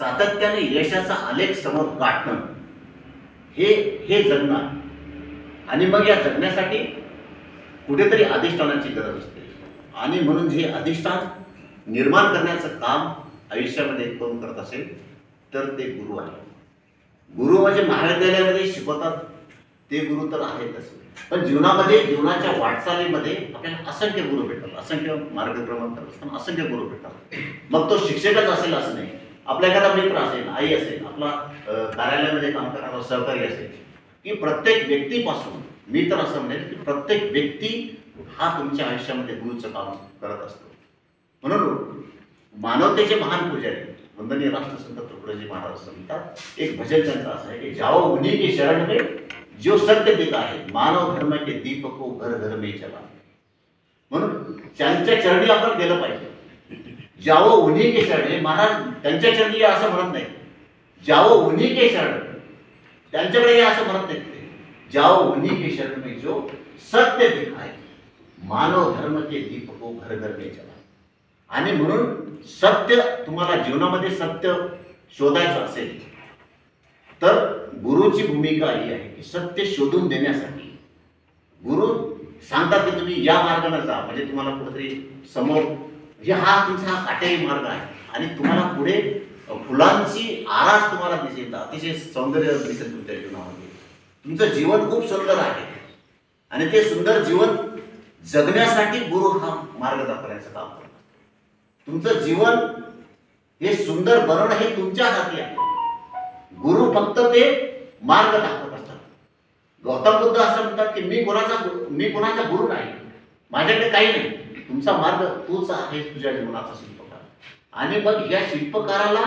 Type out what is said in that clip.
सातत्याने यशाचा आलेख समोर गाठणं हे हे जगणं आहे. आणि मग या जगण्यासाठी कुठेतरी अधिष्ठानाची गरज असते. आणि म्हणून जे अधिष्ठान निर्माण करण्याचं काम आयुष्यामध्ये कोण करत असेल तर ते गुरु आहे. गुरु म्हणजे महाविद्यालयामध्ये शिकवतात ते गुरु तर आहेतच, पण जीवनामध्ये जीवनाच्या वाटचालीमध्ये आपल्याला असंख्य गुरु भेटतात, असंख्य मार्गक्रमण करत असताना असंख्य गुरु भेटतात. मग तो शिक्षकच असेल असं नाही, आपला एखादा मित्र असेल, आई असेल, आपला कार्यालयामध्ये काम करणारा सहकारी असेल, की प्रत्येक व्यक्तीपासून मी तर असं म्हणेल की प्रत्येक व्यक्ती हा तुमच्या आयुष्यामध्ये गुरुचं काम करत असतो. म्हणून मानवतेचे महान पुजारी वंदनीय राष्ट्रसंत तुकडोजी महाराज म्हणतात, एक भजन त्यांचं असं आहे की जाओ उन्हीं के शरण में जो सत्य दिखा है, मानव धर्म के दीप को घर घर में चला. म्हणून त्यांच्या चरणी आपण गेलं पाहिजे. जाओ उन्हीं के शरण, महाराज त्यांच्या चरणी या असं म्हणत नाही, जाओ उन्हीं के शरण, त्यांच्याकडे या असं म्हणत नाही. जाओ उन्हीं के शरण में जो सत्य दिखा है, मानव धर्म के दीप को घर घर में चला. आणि म्हणून सत्य, तुम्हाला जीवनामध्ये सत्य शोधायचं असेल तर गुरुची भूमिका ही आहे की सत्य शोधून देण्यासाठी गुरु सांगतात की तुम्ही या मार्गाने जा, म्हणजे तुम्हाला कुठेतरी समोर म्हणजे हा तुमचा काटेरी मार्ग आहे आणि तुम्हाला पुढे फुलांची आरास तुम्हाला दिसेल, अतिशय सौंदर्य दिसेल तुमच्या जीवनामध्ये. तुमचं जीवन खूप सुंदर आहे आणि ते सुंदर जीवन जगण्यासाठी गुरु हा मार्ग दाखवण्याचं काम करतात. तुमचं जीवन हे सुंदर बनवणं हे तुमच्या हाती आहे. गुरु फक्त ते मार्ग दाखवत असतात. गौतम बुद्ध असं म्हणतात की मी कोणाचा गुरु नाही, माझ्याकडे काही नाही, तुमचा मार्ग तूच आहे, तुझ्या जीवनाचा शिल्पकार. आणि मग या शिल्पकाराला